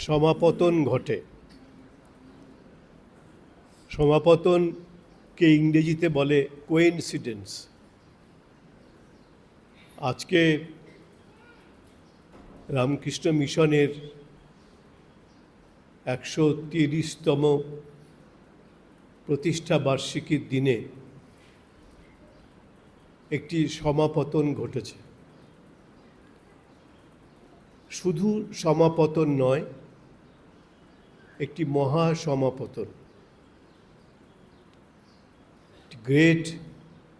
সমাপতন ঘটে। সমাপতনকে ইংরেজিতে বলে কোইন্সিডেন্স। আজকে রামকৃষ্ণ মিশনের 130তম প্রতিষ্ঠা বার্ষিকীর দিনে একটি সমাপতন ঘটেছে। শুধু সমাপতন নয়, একটি মহা সমাপতন, গ্রেট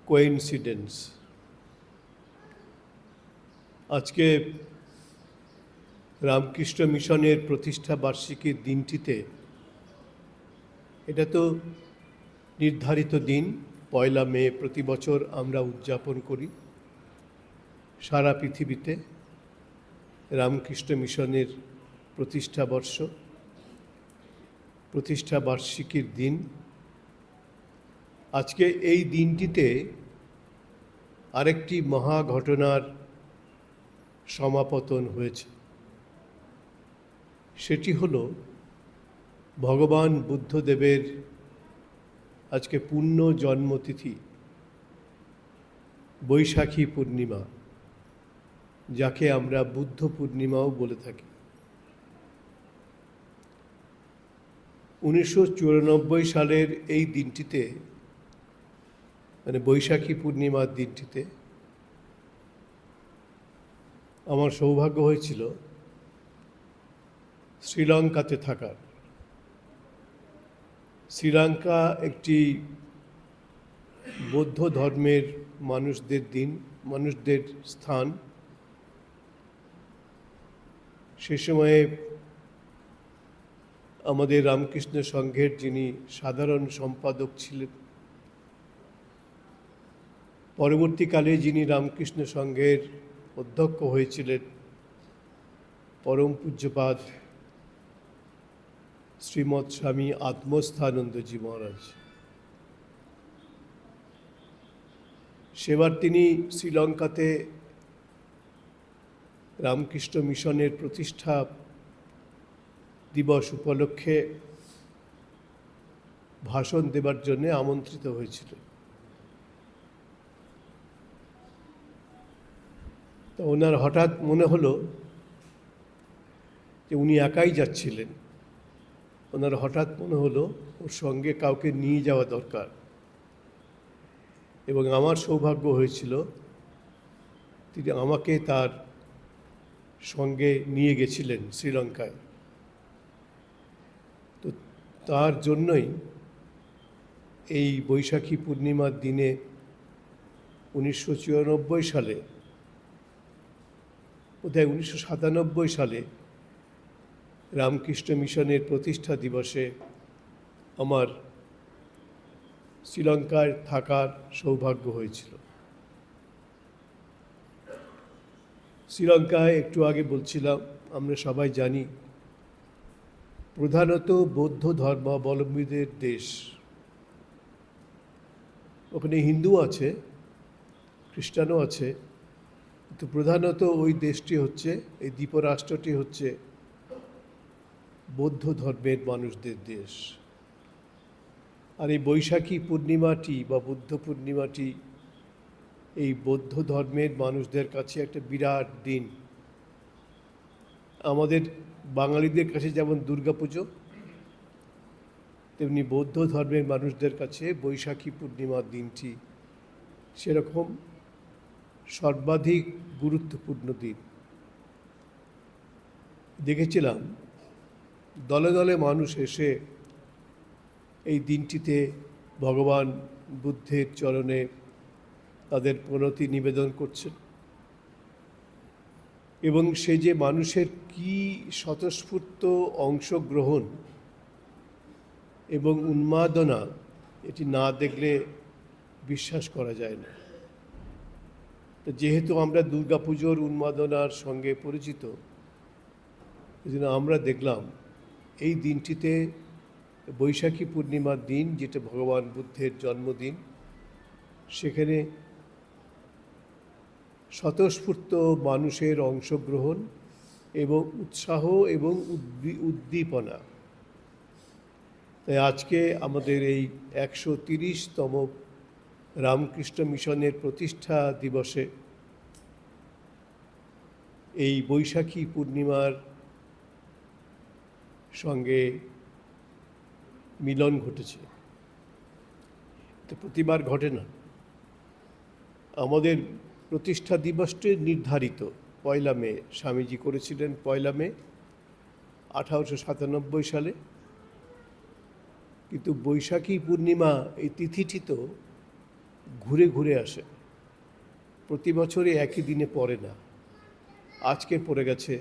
কোইন্সিডেন্স। আজকে রামকৃষ্ণ মিশনের প্রতিষ্ঠা বার্ষিকীর দিনটিতে, এটা তো নির্ধারিত দিন, 1 মে প্রতি বছর আমরা উদযাপন করি সারা পৃথিবীতে রামকৃষ্ণ মিশনের প্রতিষ্ঠা বার্ষিকীর দিন। আজকে এই দিনটিতে আরেকটি মহা ঘটনার সমাপতন হয়েছে। সেটি হলো ভগবান বুদ্ধদেবের আজকে পূর্ণ জন্মতিথি, বৈশাখী পূর্ণিমা, যাকে আমরা বুদ্ধ পূর্ণিমাও বলে থাকি। 1994 সালের এই দিনটিতে, মানে বৈশাখী পূর্ণিমার দিনটিতে, আমার সৌভাগ্য হয়েছিল শ্রীলঙ্কাতে থাকার। শ্রীলঙ্কা একটি বৌদ্ধ ধর্মের মানুষদের স্থান। সে সময়ে আমাদের রামকৃষ্ণ সংঘের যিনি সাধারণ সম্পাদক ছিলেন, পরবর্তীকালে যিনি রামকৃষ্ণ সংঘের অধ্যক্ষ হয়েছিলেন, পরম পূজ্যপাদ শ্রীমৎ স্বামী আত্মস্থানন্দজি মহারাজ, সেবার তিনি শ্রীলঙ্কাতে রামকৃষ্ণ মিশনের প্রতিষ্ঠা দিবস উপলক্ষে ভাষণ দেবার জন্য আমন্ত্রিত হয়েছিলেন। তো ওনার হঠাৎ মনে হলো যে উনি একাই যাচ্ছিলেন। ওনার হঠাৎ মনে হলো ওর সঙ্গে কাউকে নিয়ে যাওয়া দরকার, এবং আমার সৌভাগ্য হয়েছিল তিনি আমাকে তার সঙ্গে নিয়ে গেছিলেন শ্রীলঙ্কায়। তো তার জন্যই এই বৈশাখী পূর্ণিমার দিনে 1994 সালে, বোধহয় 1997 সালে রামকৃষ্ণ মিশনের প্রতিষ্ঠা দিবসে আমার শ্রীলঙ্কায় থাকার সৌভাগ্য হয়েছিল। শ্রীলঙ্কায় একটু আগে বলছিলাম, আমরা সবাই জানি প্রধানত বৌদ্ধ ধর্মাবলম্বীদের দেশ। ওখানে হিন্দু আছে, খ্রিস্টানও আছে, কিন্তু প্রধানত ওই দেশটি হচ্ছে, এই দ্বীপরাষ্ট্রটি হচ্ছে বৌদ্ধ ধর্মের মানুষদের দেশ। আর এই বৈশাখী পূর্ণিমাটি বা বুদ্ধ পূর্ণিমাটি এই বৌদ্ধ ধর্মের মানুষদের কাছে একটা বিরাট দিন। আমাদের বাঙালিদের কাছে যেমন দুর্গাপুজো, তেমনি বৌদ্ধ ধর্মের মানুষদের কাছে বৈশাখী পূর্ণিমার দিনটি সেরকম সর্বাধিক গুরুত্বপূর্ণ দিন। দেখেছিলাম দলে দলে মানুষ এসে এই দিনটিতে ভগবান বুদ্ধের চরণে তাদের প্রণতি নিবেদন করছেন, এবং সে যে মানুষের কি স্বতঃস্ফূর্ত অংশগ্রহণ এবং উন্মাদনা, এটি না দেখলে বিশ্বাস করা যায় না। তো যেহেতু আমরা দুর্গাপুজোর উন্মাদনার সঙ্গে পরিচিত, এই জন্য আমরা দেখলাম এই দিনটিতে, বৈশাখী পূর্ণিমার দিন, যেটা ভগবান বুদ্ধের জন্মদিন, সেখানে স্বতঃস্ফূর্ত মানুষের অংশগ্রহণ এবং উৎসাহ এবং উদ্দীপনা। তাই আজকে আমাদের এই 130তম রামকৃষ্ণ মিশনের প্রতিষ্ঠা দিবসে এই বৈশাখী পূর্ণিমার সঙ্গে মিলন ঘটেছে। তো প্রতিবার ঘটে না। আমাদের প্রতিষ্ঠা দিবসটি নির্ধারিত 1 মে, স্বামীজি করেছিলেন 1 মে 1897 সালে। কিন্তু বৈশাখী পূর্ণিমা এই তিথিটি তো ঘুরে ঘুরে আসে, প্রতি বছরে একই দিনে পড়ে না। আজকে পড়ে গেছে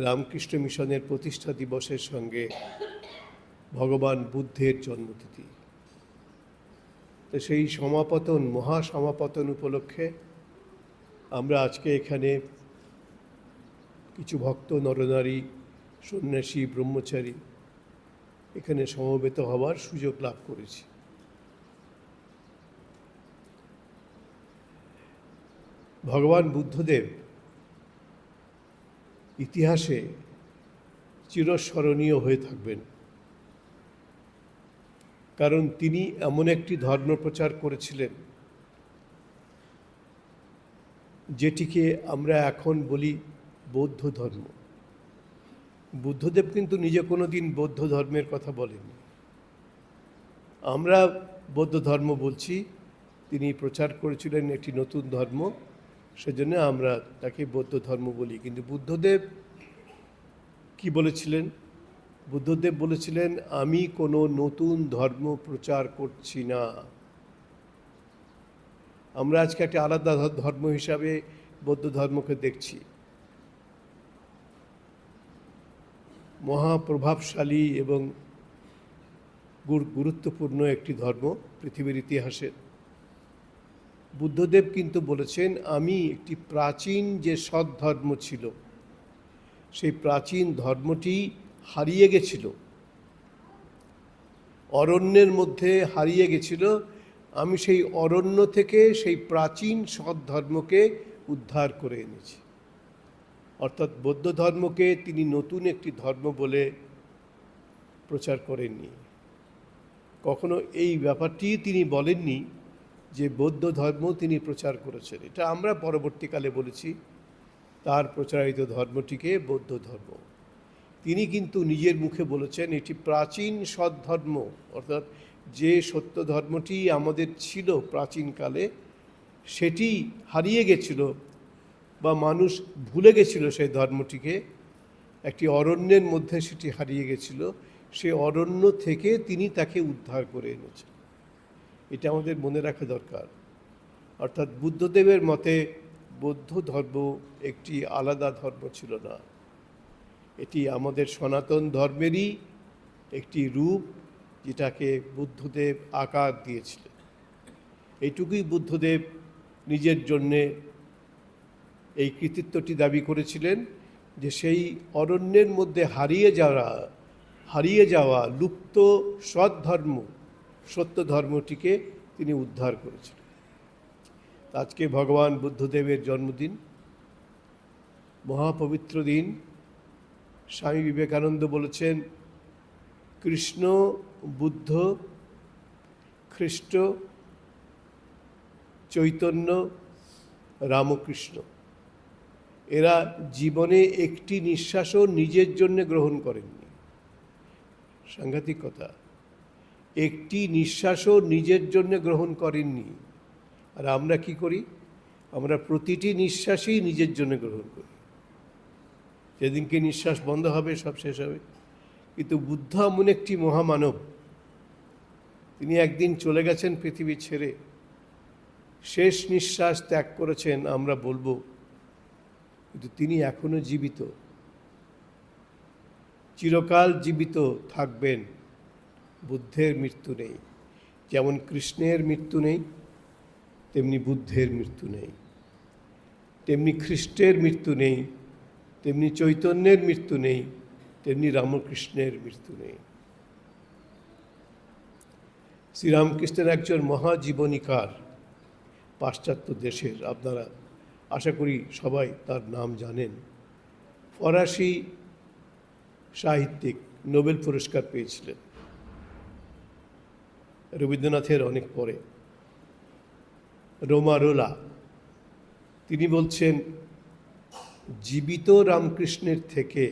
রামকৃষ্ণ মিশনের প্রতিষ্ঠা দিবসের সঙ্গে ভগবান বুদ্ধের জন্মতিথি। তো সেই সমাপতন, মহাসমাপতন উপলক্ষে আমরা আজকে এখানে কিছু ভক্ত, নরনারী, সন্ন্যাসী, ব্রহ্মচারী এখানে সমবেত হওয়ার সুযোগ লাভ করেছি। ভগবান বুদ্ধদেব ইতিহাসে চিরস্মরণীয় হয়ে থাকবেন, কারণ তিনি এমন একটি ধর্ম প্রচার করেছিলেন যেটিকে আমরা এখন বলি বৌদ্ধ ধর্ম। বুদ্ধদেব কিন্তু নিজে কোনো দিন বৌদ্ধ ধর্মের কথা বলেননি। আমরা বৌদ্ধ ধর্ম বলছি, তিনি প্রচার করেছিলেন একটি নতুন ধর্ম, সেজন্য আমরা তাকে বৌদ্ধ ধর্ম বলি। কিন্তু বুদ্ধদেব কি বলেছিলেন? বুদ্ধদেব বলেছিলেন, আমি কোনো নতুন ধর্ম প্রচার করছি না। আমরা আজকে একটা আলাদা ধর্ম হিসাবে বৌদ্ধ ধর্মকে দেখছি। মহাপ্রভাবশালী এবং গুরুত্বপূর্ণ একটি ধর্ম পৃথিবীর ইতিহাসে। বুদ্ধদেব কিন্তু বলেছেন, আমি একটি প্রাচীন যে সৎ ধর্ম ছিল, সেই প্রাচীন ধর্মটি হারিয়ে গেছিল, অরণ্যের মধ্যে হারিয়ে গেছিল। আমি সেই অরণ্য থেকে সেই প্রাচীন সৎ ধর্মকে উদ্ধার করে এনেছি। অর্থাৎ বৌদ্ধ ধর্মকে তিনি নতুন একটি ধর্ম বলে প্রচার করেননি। কখনো এই ব্যাপারটি তিনি বলেননি যে বৌদ্ধ ধর্ম তিনি প্রচার করেছেন। এটা আমরা পরবর্তীকালে বলেছি, তার প্রচারিত ধর্মটিকে বৌদ্ধ ধর্ম। তিনি কিন্তু নিজের মুখে বলেছেন এটি প্রাচীন সৎ ধর্ম, অর্থাৎ যে সত্য ধর্মটি আমাদের ছিল প্রাচীনকালে, সেটি হারিয়ে গেছিল বা মানুষ ভুলে গেছিল সেই ধর্মটিকে। একটি অরণ্যের মধ্যে সেটি হারিয়ে গেছিল, সে অরণ্য থেকে তিনি তাকে উদ্ধার করে এনেছেন। এটা আমাদের মনে রাখা দরকার। অর্থাৎ বুদ্ধদেবের মতে বৌদ্ধ ধর্ম একটি আলাদা ধর্ম ছিল না, এটি আমাদের সনাতন ধর্মেরই একটি রূপ, যেটাকে বুদ্ধদেব আকার দিয়েছিলেন। এইটুকুই বুদ্ধদেব নিজের জন্যে এই কৃতিত্বটি দাবি করেছিলেন, যে সেই অরণ্যের মধ্যে হারিয়ে যাওয়া লুপ্ত সৎ ধর্ম, সত্য ধর্মটিকে তিনি উদ্ধার করেছিলেন। আজকে ভগবান বুদ্ধদেবের জন্মদিন, মহাপবিত্র দিন। স্বামী বিবেকানন্দ বলেছেন, কৃষ্ণ, বুদ্ধ, খ্রিস্ট, চৈতন্য, রামকৃষ্ণ, এরা জীবনে একটি নিঃশ্বাসও নিজের জন্য গ্রহণ করেননি। সাংঘাতিক কথা, একটি নিঃশ্বাসও নিজের জন্য গ্রহণ করেননি। আর আমরা কি করি? আমরা প্রতিটি নিঃশ্বাসই নিজের জন্য গ্রহণ করি। যেদিনকে নিঃশ্বাস বন্ধ হবে সব শেষ হবে। কিন্তু বুদ্ধ এমন একটি মহামানব, তিনি একদিন চলে গেছেন পৃথিবী ছেড়ে, শেষ নিঃশ্বাস ত্যাগ করেছেন আমরা বলবো, কিন্তু তিনি এখনো জীবিত, চিরকাল জীবিত থাকবেন। বুদ্ধের মৃত্যু নেই। যেমন কৃষ্ণের মৃত্যু নেই, তেমনি বুদ্ধের মৃত্যু নেই। তেমনি খ্রিস্টের মৃত্যু নেই, তেমনি চৈতন্যের মৃত্যু নেই, তেমনি রামকৃষ্ণের মৃত্যু নেই। শ্রীরামকৃষ্ণের একজন মহাজীবনীকার পাশ্চাত্য দেশের, আপনারা আশা করি সবাই তার নাম জানেন। ফরাসি সাহিত্যিক, নোবেল পুরস্কার পেয়েছিলেন রবীন্দ্রনাথের অনেক পরে। রোমারোলা, তিনি বলছেন, জীবিত রামকৃষ্ণের থেকে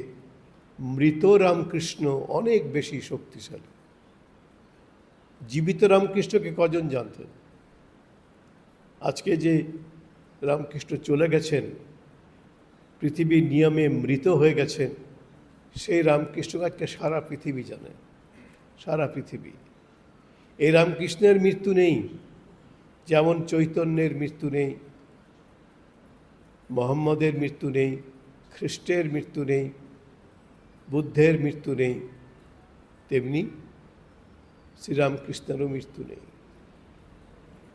মৃত রামকৃষ্ণ অনেক বেশি শক্তিশালী। জীবিত রামকৃষ্ণকে কজন জানতেন? আজকে যে রামকৃষ্ণ চলে গেছেন, পৃথিবীর নিয়মে মৃত হয়ে গেছেন, সেই রামকৃষ্ণ আজকে সারা পৃথিবী জানে, সারা পৃথিবী। এই রামকৃষ্ণের মৃত্যু নেই, যেমন চৈতন্যের মৃত্যু নেই, মোহাম্মদের মৃত্যু নেই, খ্রিস্টের মৃত্যু নেই, বুদ্ধের মৃত্যু নেই, তেমনি শ্রীরামকৃষ্ণেরও মৃত্যু নেই।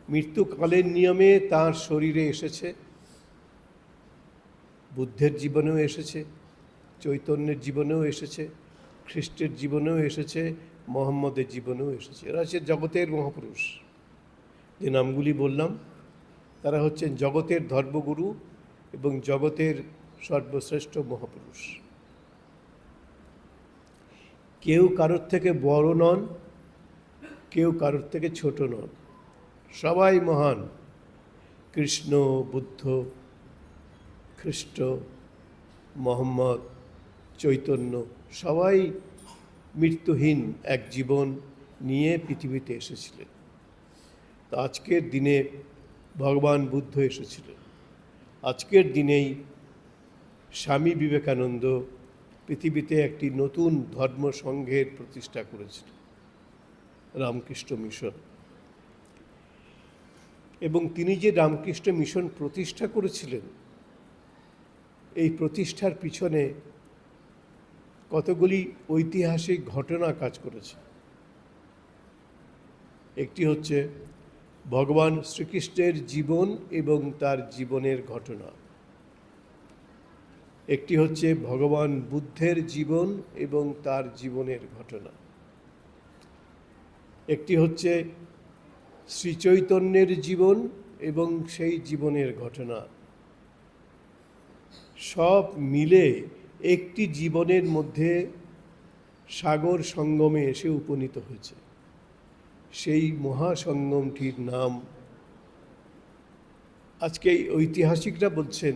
মৃত্যুকালের নিয়মে তার শরীরে এসেছে, বুদ্ধের জীবনেও এসেছে, চৈতন্যের জীবনেও এসেছে, খ্রিস্টের জীবনেও এসেছে, মোহাম্মদের জীবনেও এসেছে। এরা হচ্ছে জগতের মহাপুরুষ। যে নামগুলি বললাম, তারা হচ্ছেন জগতের ধর্মগুরু এবং জগতের সর্বশ্রেষ্ঠ মহাপুরুষ। কেউ কারোর থেকে বড় নন, কেউ কারোর থেকে ছোট নন, সবাই মহান। কৃষ্ণ, বুদ্ধ, খ্রিস্ট, মোহাম্মদ, চৈতন্য সবাই মৃত্যুহীন এক জীবন নিয়ে পৃথিবীতে এসেছিলেন। তো আজকের দিনে ভগবান বুদ্ধ এসেছিলেন। আজকের দিনেই স্বামী বিবেকানন্দ পৃথিবীতে একটি নতুন ধর্ম সংঘের প্রতিষ্ঠা করেছিলেন, রামকৃষ্ণ মিশন। এবং তিনি যে রামকৃষ্ণ মিশন প্রতিষ্ঠা করেছিলেন, এই প্রতিষ্ঠার পিছনে কতগুলি ঐতিহাসিক ঘটনা কাজ করেছে। একটি হচ্ছে ভগবান শ্রীকৃষ্ণের জীবন এবং তার জীবনের ঘটনা। একটি হচ্ছে ভগবান বুদ্ধের জীবন এবং তার জীবনের ঘটনা। একটি হচ্ছে শ্রীচৈতন্যের জীবন এবং সেই জীবনের ঘটনা। সব মিলে একটি জীবনের মধ্যে সাগর সঙ্গমে এসে উপনীত হয়েছে। সেই মহাসঙ্গমটির নাম আজকে ঐতিহাসিকরা বলছেন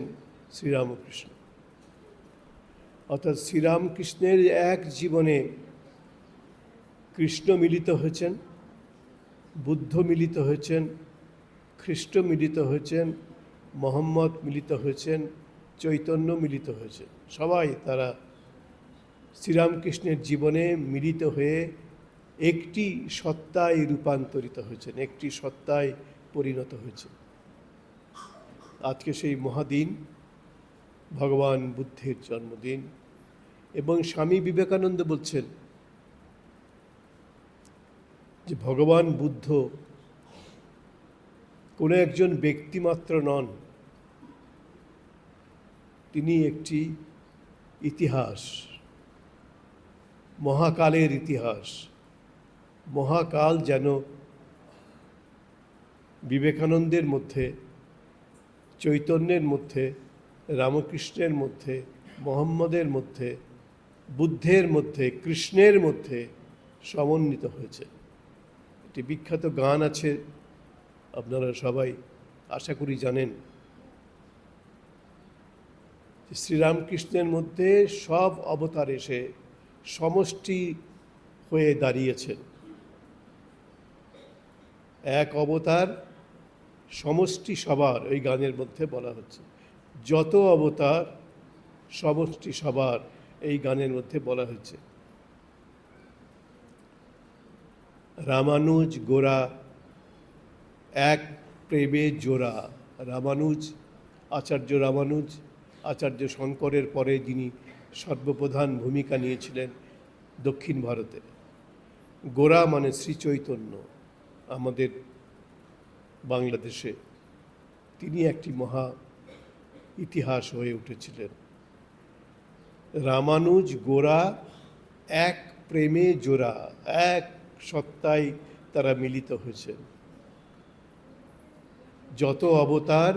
শ্রীরামকৃষ্ণ। অর্থাৎ শ্রীরামকৃষ্ণের এক জীবনে কৃষ্ণ মিলিত হয়েছেন, বুদ্ধ মিলিত হয়েছেন, খ্রিস্ট মিলিত হয়েছেন, মোহাম্মদ মিলিত হয়েছেন, চৈতন্য মিলিত হয়েছেন। সবাই তারা শ্রীরামকৃষ্ণের জীবনে মিলিত হয়ে একটি সত্তায় রূপান্তরিত হয়েছেন, একটি সত্তায় পরিণত হয়েছে। আজকে সেই মহাদিন, ভগবান বুদ্ধের জন্মদিন। এবং স্বামী বিবেকানন্দ বলছেন যে ভগবান বুদ্ধ কোনো একজন ব্যক্তিমাত্র নন, তিনি একটি ইতিহাস, মহাকালের ইতিহাস। মহাকাল যেন বিবেকানন্দের মধ্যে, চৈতন্যের মধ্যে, রামকৃষ্ণের মধ্যে, মোহাম্মদের মধ্যে, বুদ্ধের মধ্যে, কৃষ্ণের মধ্যে সমন্বিত হয়েছে। একটি বিখ্যাত গান আছে, আপনারা সবাই আশা করি জানেন, যে শ্রীরামকৃষ্ণের মধ্যে সব অবতার এসে সমষ্টি হয়ে দাঁড়িয়েছেন। এক অবতার সমষ্টি সবার, ওই গানের মধ্যে বলা হচ্ছে। যত অবতার সমষ্টি সবার, এই গানের মধ্যে বলা হচ্ছে। রামানুজ গোরা এক প্রেমে জোড়া। রামানুজ, আচার্য রামানুজ, আচার্য শঙ্করের পরে যিনি সর্বপ্রধান ভূমিকা নিয়েছিলেন দক্ষিণ ভারতে। গোরা মানে শ্রীচৈতন্য আমাদের বাংলাদেশে, তিনি একটি মহা ইতিহাস হয়ে উঠেছিলেন। রামানুজ গোরা এক প্রেমে জোড়া, এক সত্তায় তারা মিলিত হয়েছেন। যত অবতার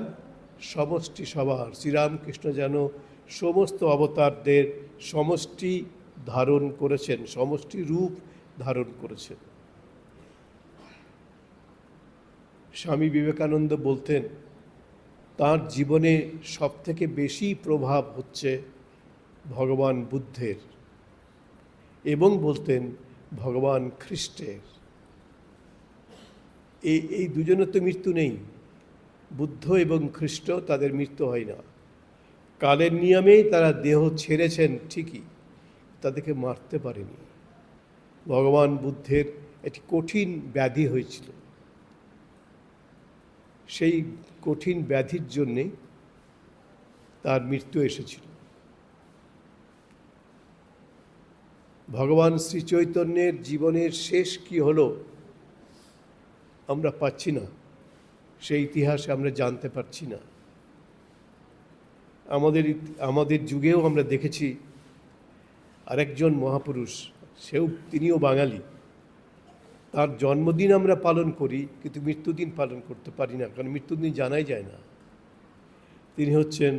সমষ্টি সবার, শ্রীরামকৃষ্ণ যেন সমস্ত অবতারদের সমষ্টি ধারণ করেছেন, সমষ্টি রূপ ধারণ করেছেন। স্বামী বিবেকানন্দ বলতেন তাঁর জীবনে সবথেকে বেশি প্রভাব হচ্ছে ভগবান বুদ্ধের, এবং বলতেন ভগবান খ্রিস্টের। এই দুজনের তো মৃত্যু নেই, বুদ্ধ এবং খ্রিস্ট, তাদের মৃত্যু হয় না। কালের নিয়মেই তারা দেহ ছেড়েছেন ঠিকই, তাদেরকে মারতে পারেনি। ভগবান বুদ্ধের একটি কঠিন ব্যাধি হয়েছিল, সেই কঠিন ব্যাধির জন্যে তার মৃত্যু এসেছিল। ভগবান শ্রী চৈতন্যের জীবনের শেষ কি হলো আমরা পাচ্ছি না, সেই ইতিহাস আমরা জানতে পারছি না। আমাদের যুগেও আমরা দেখেছি আরেকজন মহাপুরুষ, তিনিও বাঙালি, তার জন্মদিন আমরা পালন করি কিন্তু মৃত্যুদিন পালন করতে পারি না, কারণ মৃত্যুদিন জানাই যায় না। তিনি হচ্ছেন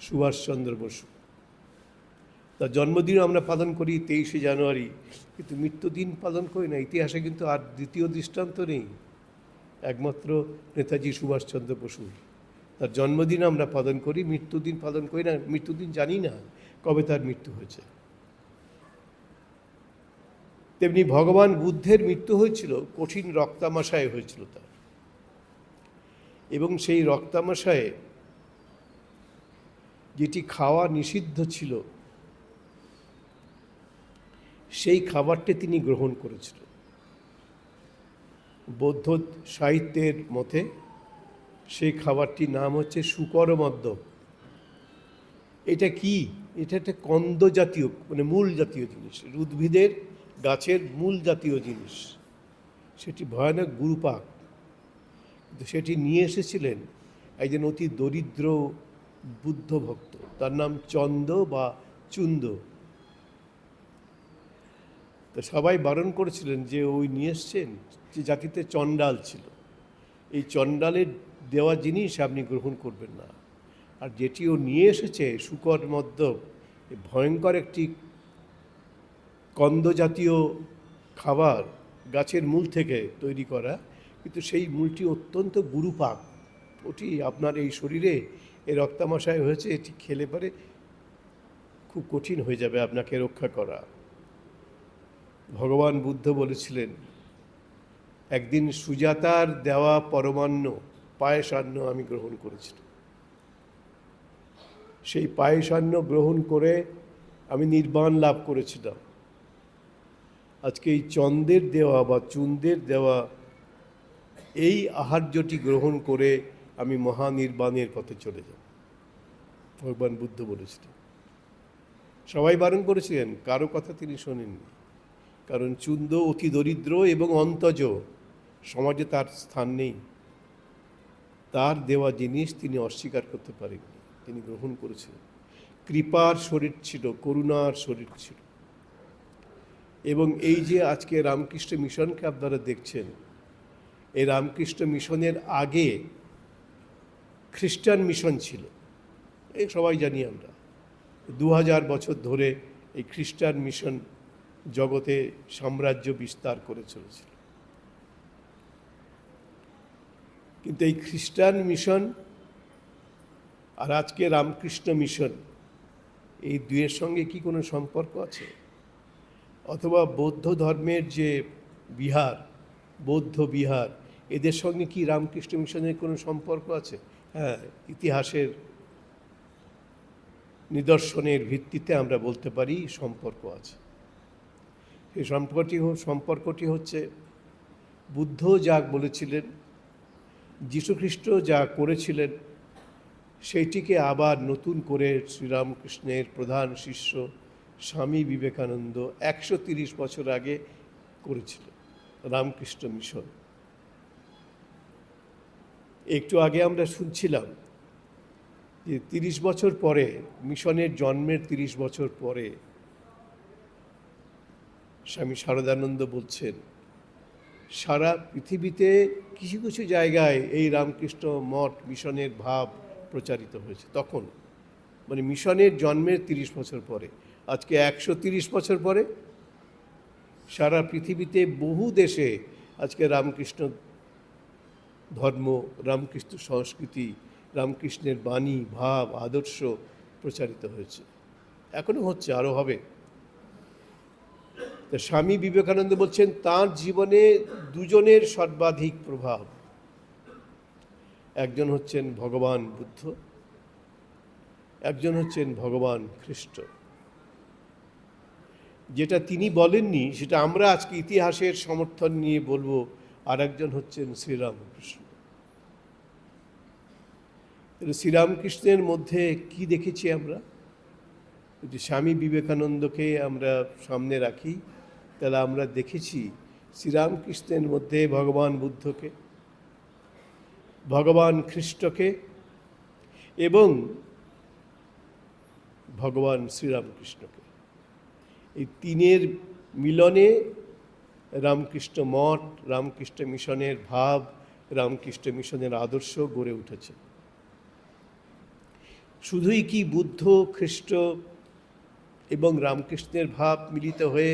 সুভাষচন্দ্র বসু। তার জন্মদিন আমরা পালন করি 23শে জানুয়ারি, কিন্তু মৃত্যুদিন পালন করি না। ইতিহাসে কিন্তু আর দ্বিতীয় দৃষ্টান্ত নেই, একমাত্র নেতাজি সুভাষচন্দ্র বসু। তার জন্মদিন আমরা পালন করি, মৃত্যুদিন পালন করি না, মৃত্যুদিন জানি না কবে তার মৃত্যু হয়েছে। তেমনি ভগবান বুদ্ধের মৃত্যু হয়েছিল কঠিন রক্তামাশায় হয়েছিল তার, এবং সেই রক্তামাশায় যেটি খাওয়া নিষিদ্ধ ছিল সেই খাবারটি তিনি গ্রহণ করেছিলেন। বৌদ্ধ সাহিত্যের মতে সেই খাবারটির নাম হচ্ছে শূকর মদ্য। এটা কি? এটা একটা কন্দ জাতীয়, মানে মূল জাতীয় জিনিস, উদ্ভিদের গাছের মূল জাতীয় জিনিস। সেটি ভয়ানক গুরুপাক, কিন্তু সেটি নিয়ে এসেছিলেন একজন অতি দরিদ্র বুদ্ধ ভক্ত, তার নাম চন্দ বা চুন্দ। তো সবাই বারণ করেছিলেন যে ওই নিয়ে এসছেন, যে জাতিতে চণ্ডাল ছিল, এই চণ্ডালের দেওয়া জিনিস আপনি গ্রহণ করবেন না। আর যেটি ও নিয়ে এসেছে শূকর মদ্য, ভয়ঙ্কর একটি কন্দ জাতীয় খাবার, গাছের মূল থেকে তৈরি করা, কিন্তু সেই মূলটি অত্যন্ত গুরুপাক। ওটি আপনার এই শরীরে এই রক্তামাশায় হয়েছে, এটি খেলে পরে খুব কঠিন হয়ে যাবে আপনাকে রক্ষা করা। ভগবান বুদ্ধ বলেছিলেন একদিন সুজাতার দেওয়া পরমান্ন পায়েসান্ন আমি গ্রহণ করেছিলাম, সেই পায়েসান্ন গ্রহণ করে আমি নির্বাণ লাভ করেছিলাম। আজকে এই চন্দের দেওয়া বা চুন্দের দেওয়া এই আহার্যটি গ্রহণ করে আমি মহানির্বাণের পথে চলে যাব, ভগবান বুদ্ধ বলেছিলেন। সবাই বারণ করেছিলেন, কারো কথা তিনি শোনেননি, কারণ চুন্দ অতি দরিদ্র এবং অন্তজ, সমাজে তার স্থান নেই। তার দেওয়া জিনিস তিনি অস্বীকার করতে পারেননি, তিনি গ্রহণ করেছিলেন। কৃপার শরীর ছিল, করুণার শরীর ছিল। এবং এই যে আজকে রামকৃষ্ণ মিশনকে আপনারা দেখছেন, এই রামকৃষ্ণ মিশনের আগে খ্রিস্টান মিশন ছিল, এই সবাই জানি আমরা। 2000 বছর ধরে এই খ্রিস্টান মিশন জগতে সাম্রাজ্য বিস্তার করে চলেছিল। কিন্তু এই খ্রিস্টান মিশন আর আজকে রামকৃষ্ণ মিশন, এই দুয়ের সঙ্গে কি কোনো সম্পর্ক আছে? অথবা বৌদ্ধ ধর্মের যে বিহার, বৌদ্ধ বিহার, এদের সঙ্গে কি রামকৃষ্ণ মিশনের কোনো সম্পর্ক আছে? হ্যাঁ, ইতিহাসের নিদর্শনের ভিত্তিতে আমরা বলতে পারি সম্পর্ক আছে। এই সম্পর্কটি হচ্ছে বুদ্ধ যা বলেছিলেন, যীশুখ্রিস্ট যা করেছিলেন, সেইটিকে আবার নতুন করে শ্রীরামকৃষ্ণের প্রধান শিষ্য স্বামী বিবেকানন্দ 130 বছর আগে করেছিলেন, রামকৃষ্ণ মিশন। একটু আগে আমরা শুনছিলাম যে 30 বছর পরে, মিশনের জন্মের 30 বছর পরে স্বামী শারদানন্দ বলছেন সারা পৃথিবীতে কিছু কিছু জায়গায় এই রামকৃষ্ণ মঠ মিশনের ভাব প্রচারিত হয়েছে তখন, মানে মিশনের জন্মের 30 বছর পরে। আজকে 130 বছর পরে সারা পৃথিবীতে বহু দেশে আজকে রামকৃষ্ণ ধর্ম, রামকৃষ্ণ সংস্কৃতি, রামকৃষ্ণের বাণী, ভাব, আদর্শ প্রচারিত হয়েছে, এখনো হচ্ছে, আরও হবে। তা স্বামী বিবেকানন্দ বলছেন তাঁর জীবনে দুজনের সর্বাধিক প্রভাব, একজন হচ্ছেন ভগবান বুদ্ধ, একজন হচ্ছেন ভগবান খ্রিস্ট। যেটা তিনি বলেননি সেটা আমরা আজকে ইতিহাসের সমর্থন নিয়ে বলবো, আর একজন হচ্ছেন শ্রীরামকৃষ্ণ। শ্রীরামকৃষ্ণের মধ্যে কি দেখেছি আমরা? যদি স্বামী বিবেকানন্দকে আমরা সামনে রাখি তাহলে আমরা দেখেছি শ্রীরামকৃষ্ণের মধ্যে ভগবান বুদ্ধকে, ভগবান খ্রিস্টকে এবং ভগবান শ্রীরামকৃষ্ণকে। এই তিনের মিলনে রামকৃষ্ণ মঠ, রামকৃষ্ণ মিশনের ভাব, রামকৃষ্ণ মিশনের আদর্শ গড়ে উঠেছে। শুধুই কি বুদ্ধ, খ্রিস্ট এবং রামকৃষ্ণের ভাব মিলিত হয়ে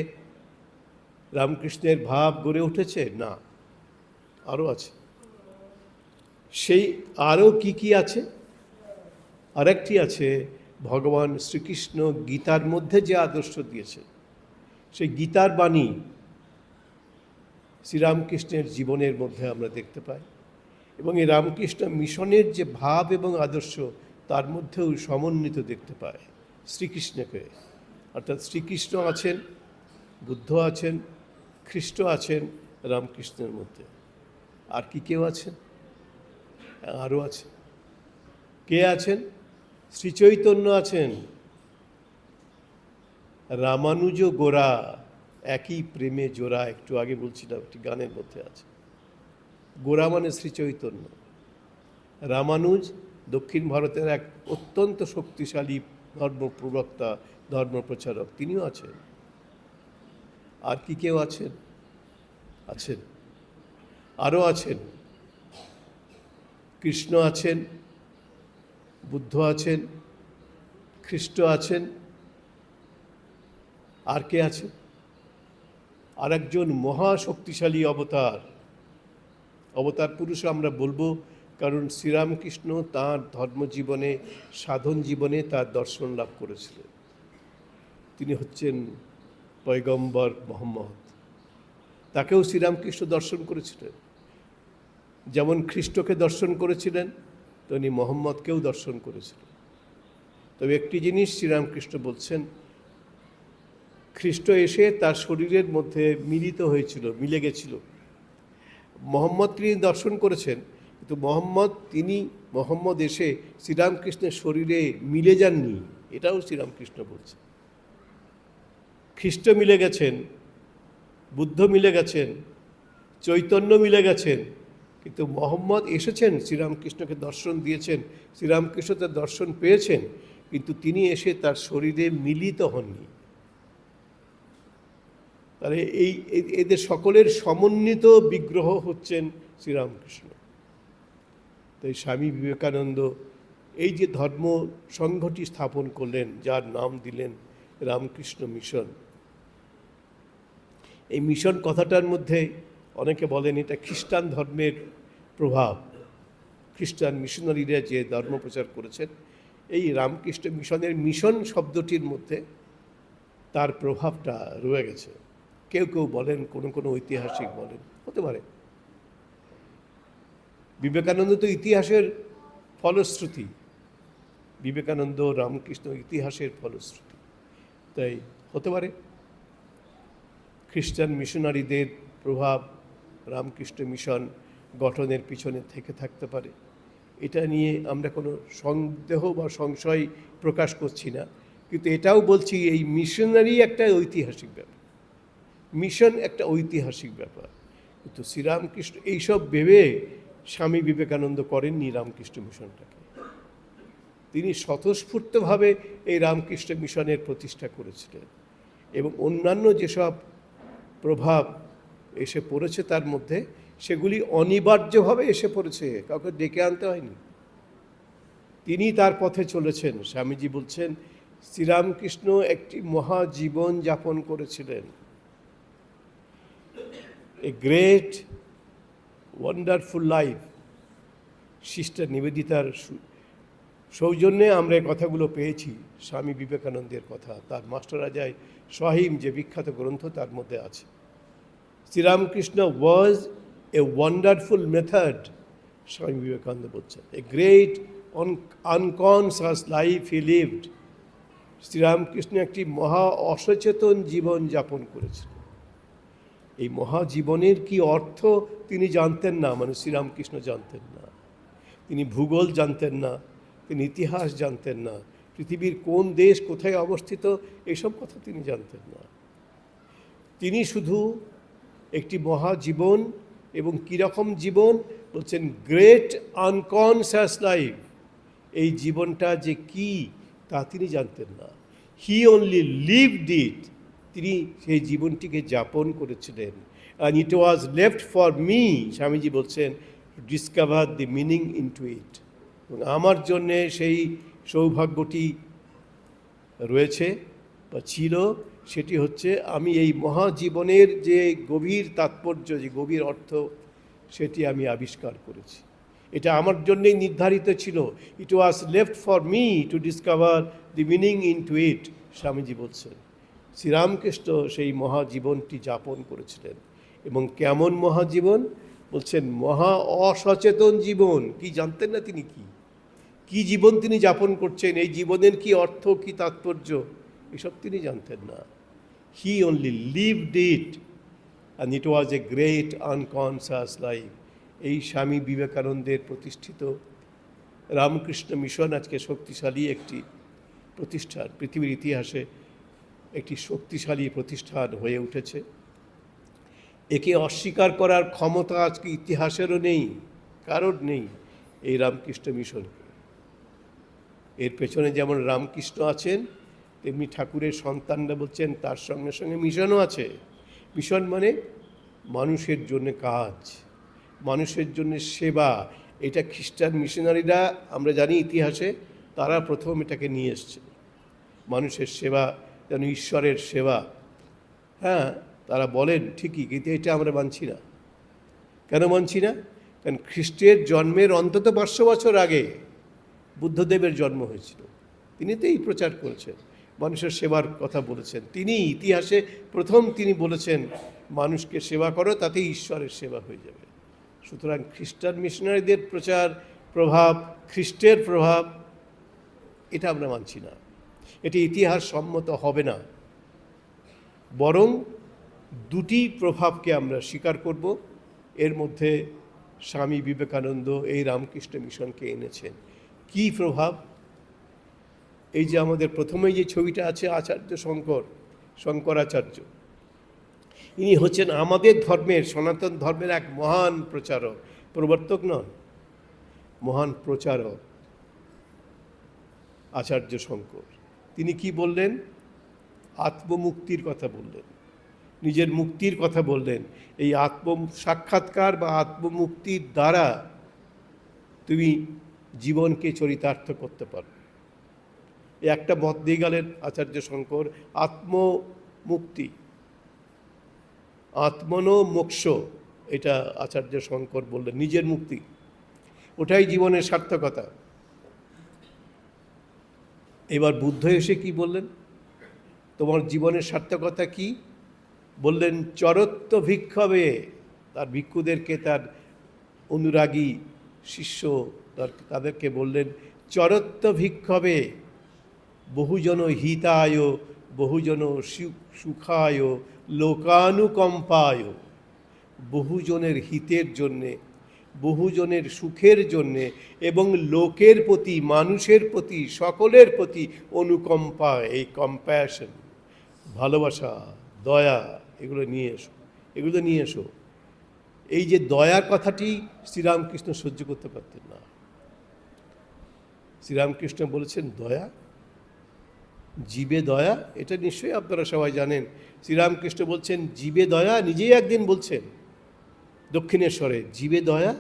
রামকৃষ্ণের ভাব গড়ে উঠেছে? না, আরও আছে। সেই আরও কি আছে? আরেকটি আছে, ভগবান শ্রীকৃষ্ণ গীতার মধ্যে যে আদর্শ দিয়েছে, সেই গীতার বাণী শ্রীরামকৃষ্ণের জীবনের মধ্যে আমরা দেখতে পাই। এবং এই রামকৃষ্ণ মিশনের যে ভাব এবং আদর্শ তার মধ্যেও সমন্বিত দেখতে পায় শ্রীকৃষ্ণকে। অর্থাৎ শ্রীকৃষ্ণ আছেন, বুদ্ধ আছেন, খ্রিস্ট আছেন রামকৃষ্ণের মধ্যে। আর কি কেউ আছেন? আরও আছে। কে আছেন? শ্রীচৈতন্য আছেন, রামানুজ গোরা, একই প্রেমে জোড়া, একটু আগে বলছিলাম একটি গানের মধ্যে আছে। গোরা মানে শ্রীচৈতন্য, রামানুজ দক্ষিণ ভারতের এক অত্যন্ত শক্তিশালী ধর্ম প্রবক্তা, ধর্ম প্রচারক, তিনিও আছেন। আর কি কেউ আছেন? আছেন, আরও আছেন। কৃষ্ণ আছেন, বুদ্ধ আছেন, খ্রিস্ট আছেন। আর কে আছে? আর একজন মহাশক্তিশালী অবতার পুরুষ আমরা বলবো, কারণ শ্রীরামকৃষ্ণ তাঁর ধর্মজীবনে, সাধন জীবনে তার দর্শন লাভ করেছিলেন। তিনি হচ্ছেন পয়গম্বর মোহাম্মদ। তাকেও শ্রীরামকৃষ্ণ দর্শন করেছিলেন। যেমন খ্রিস্টকে দর্শন করেছিলেন তেমনি মোহাম্মদকেও দর্শন করেছিলেন। তবে একটি জিনিস শ্রীরামকৃষ্ণ বলছেন, খ্রিস্ট এসে তার শরীরের মধ্যে মিলে গেছিল। মোহাম্মদ তিনি দর্শন করেছেন, কিন্তু মোহাম্মদ এসে শ্রীরামকৃষ্ণের শরীরে মিলে যাননি, এটাও শ্রীরামকৃষ্ণ বলছেন। খ্রিস্ট মিলে গেছেন, বুদ্ধ মিলে গেছেন, চৈতন্য মিলে গেছেন, কিন্তু মোহাম্মদ এসেছেন, শ্রীরামকৃষ্ণকে দর্শন দিয়েছেন, শ্রীরামকৃষ্ণ তার দর্শন পেয়েছেন, কিন্তু তিনি এসে তার শরীরে মিলিত হননি। তাহলে এদের সকলের সমন্বিত বিগ্রহ হচ্ছেন শ্রীরামকৃষ্ণ। তাই স্বামী বিবেকানন্দ এই যে ধর্ম সংঘটি স্থাপন করলেন, যার নাম দিলেন রামকৃষ্ণ মিশন, এই মিশন কথাটার মধ্যে অনেকে বলেন এটা খ্রিস্টান ধর্মের প্রভাব। খ্রিস্টান মিশনারিরা যে ধর্ম প্রচার করেছেন, এই রামকৃষ্ণ মিশনের মিশন শব্দটির মধ্যে তার প্রভাবটা রয়ে গেছে। কেউ কেউ বলেন, কোনো ঐতিহাসিক বলেন, হতে পারে। বিবেকানন্দ তো ইতিহাসের ফলশ্রুতি, বিবেকানন্দ রামকৃষ্ণ ইতিহাসের ফলশ্রুতি, তাই হতে পারে খ্রিস্টান মিশনারিদের প্রভাব রামকৃষ্ণ মিশন গঠনের পিছনে থেকে থাকতে পারে। এটা নিয়ে আমরা কোনো সন্দেহ বা সংশয় প্রকাশ করছি না, কিন্তু এটাও বলছি এই মিশনারি একটা ঐতিহাসিক ব্যাপার, মিশন একটা ঐতিহাসিক ব্যাপার। কিন্তু শ্রীরামকৃষ্ণ এইসব ভেবে স্বামী বিবেকানন্দ করেননি রামকৃষ্ণ মিশনটাকে। তিনি স্বতঃস্ফূর্তভাবে এই রামকৃষ্ণ মিশনের প্রতিষ্ঠা করেছিলেন এবং অন্যান্য যেসব প্রভাব এসে পড়েছে তার মধ্যে, সেগুলি অনিবার্যভাবে এসে পড়েছে, কাউকে ডেকে আনতে হয়নি। তিনি তার পথে চলেছেন। স্বামীজি বলছেন শ্রীরামকৃষ্ণ একটি মহাজীবন যাপন করেছিলেন, a great wonderful life. Sister নিবেদিতার সৌজন্যে আমরা এই কথাগুলো পেয়েছি, স্বামী বিবেকানন্দের কথা, তার মাস্টারাজায় সহিম যে বিখ্যাত গ্রন্থ তার মধ্যে আছে। Sri Ramakrishna was a wonderful method, Swami Vivekananda বলছেন, a great unconscious life he lived. Sri Ramakrishna একটি মহা অসচেতন জীবন যাপন করেছিলেন। এই মহাজীবনের কি অর্থ তিনি জানতেন না, মানে শ্রীরামকৃষ্ণ জানতেন না। তিনি ভূগোল জানতেন না, তিনি ইতিহাস জানতেন না, পৃথিবীর কোন দেশ কোথায় অবস্থিত এসব কথা তিনি জানতেন না। তিনি শুধু একটি মহাজীবন, এবং কীরকম জীবন বলছেন, গ্রেট আনকনসাস লাইফ। এই জীবনটা যে কি তা তিনি জানতেন না। হি অনলি লিভড ইট, তিনি সেই জীবনটিকে যাপন করেছিলেন। And it was left for me, Swamiji বলছেন, to discover the meaning into it. এবং আমার জন্যে সেই সৌভাগ্যটি রয়েছে বা ছিল, সেটি হচ্ছে আমি এই মহাজীবনের যে গভীর তাৎপর্য, যে গভীর অর্থ, সেটি আমি আবিষ্কার করেছি। এটা আমার জন্যেই নির্ধারিত ছিল। It was left for me to discover the meaning into it, Swamiji বলছেন। শ্রীরামকৃষ্ণ সেই মহাজীবনটি যাপন করেছিলেন। এবং কেমন মহাজীবন বলছেন, মহা অসচেতন জীবন। কি জানতেন না তিনি, কি জীবন তিনি যাপন করছেন, এই জীবনের কি অর্থ, কি তাৎপর্য, এসব তিনি জানতেন না। হি only lived it and it was A great unconscious life. এই স্বামী বিবেকানন্দের প্রতিষ্ঠিত রামকৃষ্ণ মিশন আজকে শক্তিশালী একটি প্রতিষ্ঠান, পৃথিবীর ইতিহাসে একটি শক্তিশালী প্রতিষ্ঠান হয়ে উঠেছে। একে অস্বীকার করার ক্ষমতা আজকে ইতিহাসেরও নেই, কারোর নেই এই রামকৃষ্ণ মিশনকে। এর পেছনে যেমন রামকৃষ্ণ আছেন, তেমনি ঠাকুরের সন্তানরা বলছেন তার সঙ্গে সঙ্গে মিশনও আছে। মিশন মানে মানুষের জন্য কাজ, মানুষের জন্য সেবা। এটা খ্রিস্টান মিশনারিরা, আমরা জানি ইতিহাসে, তারা প্রথম এটাকে নিয়ে এসছে। মানুষের সেবা যেন ঈশ্বরের সেবা। হ্যাঁ, তারা বলেন ঠিকই, কিন্তু এটা আমরা মানছি না। কেন মানছি না? কারণ খ্রিস্টের জন্মের অন্তত 500 বছর আগে বুদ্ধদেবের জন্ম হয়েছিল। তিনি তো এই প্রচার করেছেন, মানুষের সেবার কথা বলেছেন। তিনি ইতিহাসে প্রথম তিনি বলেছেন মানুষকে সেবা করো, তাতেই ঈশ্বরের সেবা হয়ে যাবে। সুতরাং খ্রিস্টান মিশনারিদের প্রচার, প্রভাব, খ্রিস্টের প্রভাব, এটা আমরা মানছি না। এটি ইতিহাস সম্মত হবে না। বরং দুটি প্রভাবকে আমরা স্বীকার করব। এর মধ্যে স্বামী বিবেকানন্দ এই রামকৃষ্ণ মিশনকে এনেছেন। কি প্রভাব? এই যে আমাদের প্রথমেই যে ছবিটা আছে, আচার্য শঙ্করাচার্য, ইনি হচ্ছেন আমাদের ধর্মের, সনাতন ধর্মের এক মহান প্রচারক, প্রবর্তক নন, মহান প্রচারক আচার্য শঙ্কর। তিনি কি বললেন? আত্মমুক্তির কথা বললেন, নিজের মুক্তির কথা বললেন। এই সাক্ষাৎকার বা আত্মমুক্তির দ্বারা তুমি জীবনকে চরিতার্থ করতে পারো। এই একটা মত দিয়ে গেলেন আচার্য শঙ্কর, আত্মমুক্তি, আত্মনো মোক্ষ, এটা আচার্য শঙ্কর বললেন, নিজের মুক্তি, ওটাই জীবনের সার্থকতা। এবার বুদ্ধ এসে কি বললেন? তোমার জীবনের সার্থকতা কি? বললেন চরত্ব ভিক্ষবে। তার ভিক্ষুদেরকে, তার অনুরাগী শিষ্য তাদেরকে বললেন চরত্ব ভিক্ষবে বহুজন হিতায় বহুজন সুখায় লোকানুকম্পায়। বহুজনের হিতের জন্যে, বহুজনের সুখের জন্যে এবং লোকের প্রতি, মানুষের প্রতি, সকলের প্রতি অনুকম্পা, এই কম্প্যাশন, ভালোবাসা, দয়া, এগুলো নিয়ে এসো। এই যে দয়ার কথাটি শ্রীরামকৃষ্ণ সহ্য করতে পারতেন না। শ্রীরামকৃষ্ণ বলেছেন দয়া, জীবে দয়া, এটা নিশ্চয়ই আপনারা সবাই জানেন। শ্রীরামকৃষ্ণ বলছেন জীবে দয়া, নিজেই একদিন বলছেন দক্ষিণেশ্বরে, জীবে দয়া,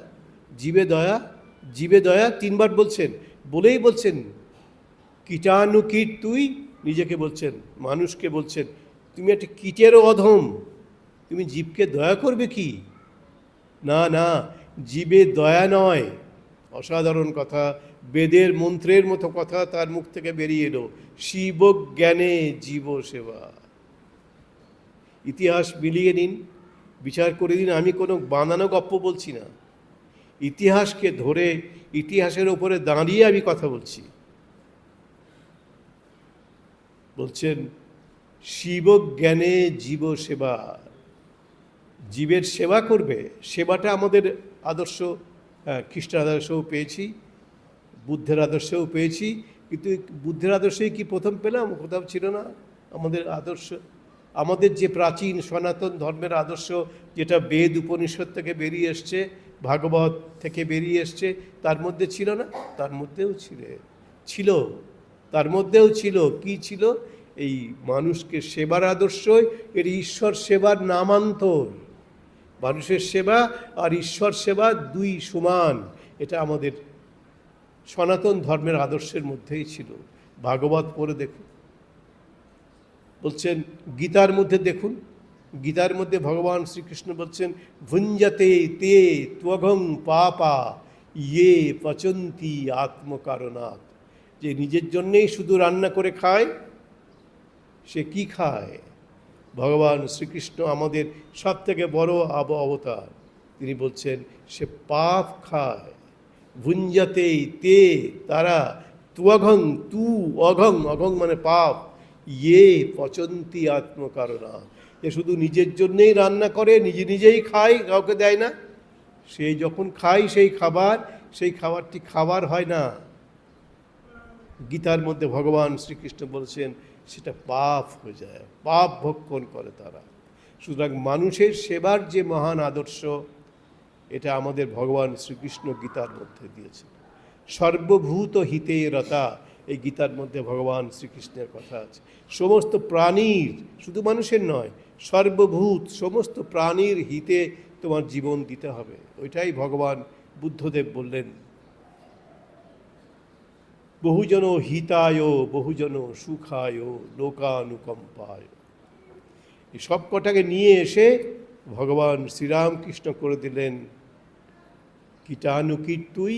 জীবে দয়া, জীবে দয়া 3 বার বলছেন। বলেই বলছেন কীটানুকীট তুই, নিজেকে বলছেন, মানুষকে বলছেন তুমি একটা কীটেরও অধম, তুমি জীবকে দয়া করবে কি? না না, জীবে দয়া নয়। অসাধারণ কথা, বেদের মন্ত্রের মতো কথা তার মুখ থেকে বেরিয়ে এলো, শিব জ্ঞানে জীব সেবা। ইতিহাস মিলিয়ে নিন, বিচার করে দিন, আমি কোনো বানানো গপ্প বলছি না, ইতিহাসকে ধরে ইতিহাসের ওপরে দাঁড়িয়ে আমি কথা বলছি। বলছেন শিব জ্ঞানে জীব সেবা, জীবের সেবা করবে। সেবাটা আমাদের আদর্শ, খ্রিস্টান আদর্শও পেয়েছি, বুদ্ধের আদর্শও পেয়েছি, কিন্তু বুদ্ধের আদর্শেই কি প্রথম পেলাম? কোথাও ছিল না। আমাদের আদর্শ, আমাদের যে প্রাচীন সনাতন ধর্মের আদর্শ, যেটা বেদ উপনিষদ থেকে বেরিয়ে এসছে, ভাগবত থেকে বেরিয়ে এসছে, তার মধ্যে ছিল না? তার মধ্যেও ছিল, তার মধ্যেও ছিল। কি ছিল? এই মানুষকে সেবার আদর্শই এর ঈশ্বর সেবার নামান্তর। মানুষের সেবা আর ঈশ্বর সেবা দুই সমান, এটা আমাদের সনাতন ধর্মের আদর্শের মধ্যেই ছিল। ভাগবত পড়ে দেখুন, বলছেন গীতার মধ্যে দেখুন, গীতার মধ্যে ভগবান শ্রীকৃষ্ণ বলছেন ভুঞ্জতে তে ত্বঘং পাপা ইয়ে পচন্তি আত্মকারণাৎ, যে নিজের জন্যেই শুধু রান্না করে খায়, সে কি খায়? ভগবান শ্রীকৃষ্ণ আমাদের সব থেকে বড় অবতার, তিনি বলছেন সে পাপ খায়। ভুঞ্জাতে তে তারা, ত্বঘং তু অঘং, অঘং মানে পাপ, ইয়ে পচন্তি আত্মকারণা, এ শুধু নিজের জন্যেই রান্না করে, নিজে নিজেই খায়, কাউকে দেয় না। সেই যখন খায় সেই খাবারটি খাবার হয় না। গীতার মধ্যে ভগবান শ্রীকৃষ্ণ বলছেন সেটা পাপ হয়ে যায়, পাপ ভক্ষণ করে তারা। সুতরাং মানুষের সেবার যে মহান আদর্শ, এটা আমাদের ভগবান শ্রীকৃষ্ণ গীতার মধ্যে দিয়েছেন। সর্বভূত হিতে রতা, এই গীতার মধ্যে ভগবান শ্রীকৃষ্ণের কথা আছে। সমস্ত প্রাণীর, শুধু মানুষের নয়, সর্বভূত সমস্ত প্রাণীর হিতে তোমার জীবন দিতে হবে। ওইটাই ভগবান বুদ্ধদেব বললেন, বহুজন হিতায় বহুজন সুখায় লোকানুকম্পায়। এই সব কটাকে নিয়ে এসে ভগবান শ্রীরামকৃষ্ণ করে দিলেন কীটানুকীট তুই,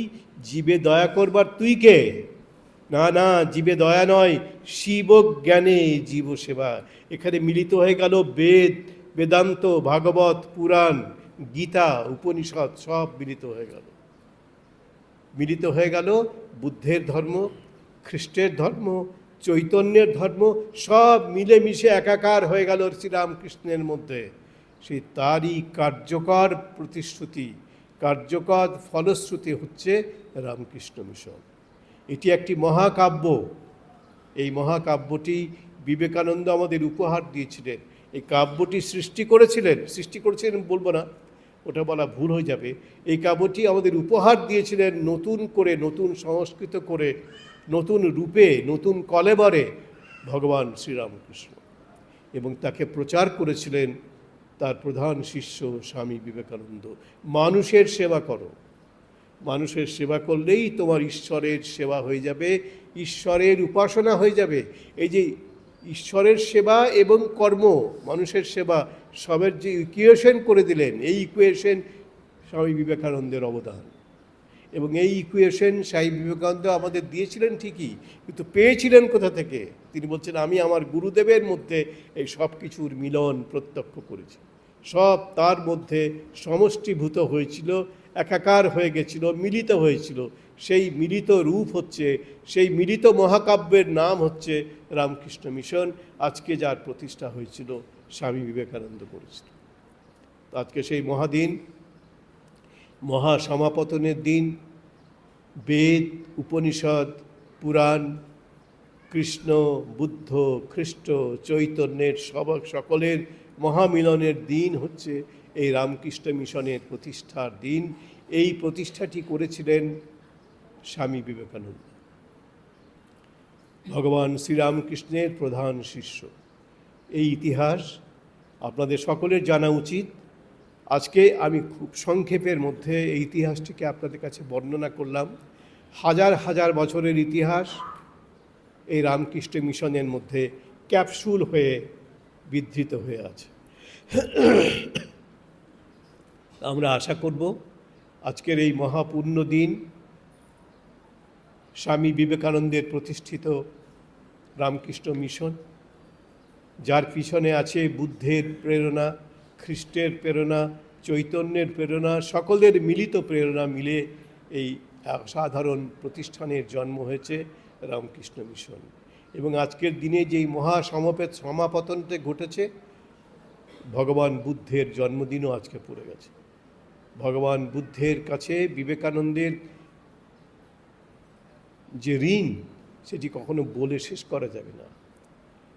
জীবে দয়া করবার তুই কে? না না, জীবে দয়া নয়, শিব জ্ঞানে জীব সেবা। এখানে মিলিত হয়ে গেল বেদ, বেদান্ত, ভাগবত, পুরাণ, গীতা, উপনিষদ, সব মিলিত হয়ে গেল। মিলিত হয়ে গেল বুদ্ধের ধর্ম, খ্রিস্টের ধর্ম, চৈতন্যের ধর্ম, সব মিলেমিশে একাকার হয়ে গেল শ্রীরামকৃষ্ণের মধ্যে। সেই তারই কার্যকর প্রতিশ্রুতি, কার্যকর ফলশ্রুতি হচ্ছে রামকৃষ্ণ মিশন। এটি একটি মহাকাব্য। এই মহাকাব্যটি বিবেকানন্দ আমাদের উপহার দিয়েছিলেন। এই কাব্যটি সৃষ্টি করেছিলেন বলবো না, ওটা বলা ভুল হয়ে যাবে। এই কাব্যটি আমাদের উপহার দিয়েছিলেন নতুন করে, নতুন সংস্কৃত করে, নতুন রূপে, নতুন কলেবরে ভগবান শ্রীরামকৃষ্ণ, এবং তাকে প্রচার করেছিলেন তার প্রধান শিষ্য স্বামী বিবেকানন্দ। মানুষের সেবা করো, মানুষের সেবা করলেই তোমার ঈশ্বরের সেবা হয়ে যাবে, ঈশ্বরের উপাসনা হয়ে যাবে। এই যে ঈশ্বরের সেবা এবং কর্ম, মানুষের সেবা, সবের যে ইকুয়েশন করে দিলেন, এই ইকুয়েশন স্বামী বিবেকানন্দের অবদান। এবং এই ইকুয়েশন স্বামী বিবেকানন্দ আমাদের দিয়েছিলেন ঠিকই, কিন্তু পেয়েছিলেন কোথা থেকে? তিনি বলছেন আমি আমার গুরুদেবের মধ্যে এই সব কিছুর মিলন প্রত্যক্ষ করেছি। সব তার মধ্যে সমষ্টিভূত হয়েছিল, একাকার হয়ে গেছিল, মিলিত হয়েছিল। সেই মিলিত রূপ হচ্ছে, সেই মিলিত মহাকাব্যের নাম হচ্ছে রামকৃষ্ণ মিশন। আজকে যার প্রতিষ্ঠা হয়েছিল স্বামী বিবেকানন্দ করেছিল। আজকে সেই মহাদিন, মহাসমাপতনের দিন, বেদ, উপনিষদ, পুরাণ, কৃষ্ণ, বুদ্ধ, খ্রিস্ট, চৈতন্যের সকলের মহামিলনের দিন হচ্ছে এই রামকৃষ্ণ মিশনের প্রতিষ্ঠার দিন। এই প্রতিষ্ঠাটি করেছিলেন স্বামী বিবেকানন্দ। ভগবান শ্রীরামকৃষ্ণের প্রধান শিষ্য। এই ইতিহাস আপনাদের সকলের জানা উচিত। আজকে আমি খুব সংক্ষেপের মধ্যে এই ইতিহাসটিকে আপনাদের কাছে বর্ণনা করলাম। হাজার হাজার বছরের ইতিহাস এই রামকৃষ্ণ মিশনের মধ্যে ক্যাপসুল হয়ে বিধৃত হয়ে আছে। আমরা আশা করব আজকের এই মহাপূর্ণ দিন স্বামী বিবেকানন্দের প্রতিষ্ঠিত রামকৃষ্ণ মিশন, যার পিছনে আছে বুদ্ধের প্রেরণা, খ্রিস্টের প্রেরণা, চৈতন্যের প্রেরণা, সকলের মিলিত প্রেরণা মিলে এই অসাধারণ প্রতিষ্ঠানের জন্ম হয়েছে রামকৃষ্ণ মিশন। এবং আজকের দিনে যেই সমাপতনতে ঘটেছে, ভগবান বুদ্ধের জন্মদিনও আজকে পড়ে গেছে। ভগবান বুদ্ধের কাছে বিবেকানন্দের যে ঋণ, সেটি কখনো বলে শেষ করা যাবে না।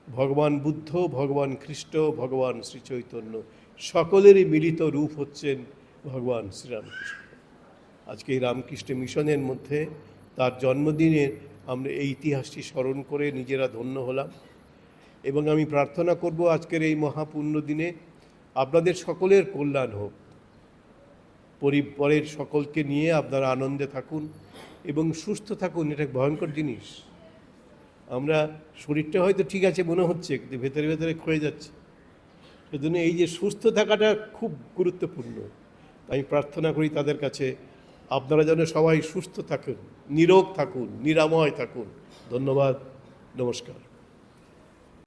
ভগবান বুদ্ধ, ভগবান খ্রিস্ট, ভগবান শ্রী চৈতন্য সকলেরই মিলিত রূপ হচ্ছেন ভগবান শ্রীরামকৃষ্ণ। আজকে এই রামকৃষ্ণ মিশনের মধ্যে তার জন্মদিনের আমরা এই ইতিহাসটি স্মরণ করে নিজেরা ধন্য হলাম। এবং আমি প্রার্থনা করব আজকের এই মহাপূর্ণ দিনে আপনাদের সকলের কল্যাণ হোক, পরিবারের সকলকে নিয়ে আপনারা আনন্দে থাকুন এবং সুস্থ থাকুন। এটা ভয়ঙ্কর জিনিস। আমরা শরীরটা হয়তো ঠিক আছে মনে হচ্ছে, কিন্তু ভেতরে ভেতরে ক্ষয়ে যাচ্ছে। সেজন্য এই যে সুস্থ থাকাটা খুব গুরুত্বপূর্ণ। আমি প্রার্থনা করি তাদের কাছে, আপনারা যেন সবাই সুস্থ থাকুন, নিরোগ থাকুন, নিরাময় থাকুন। ধন্যবাদ, নমস্কার।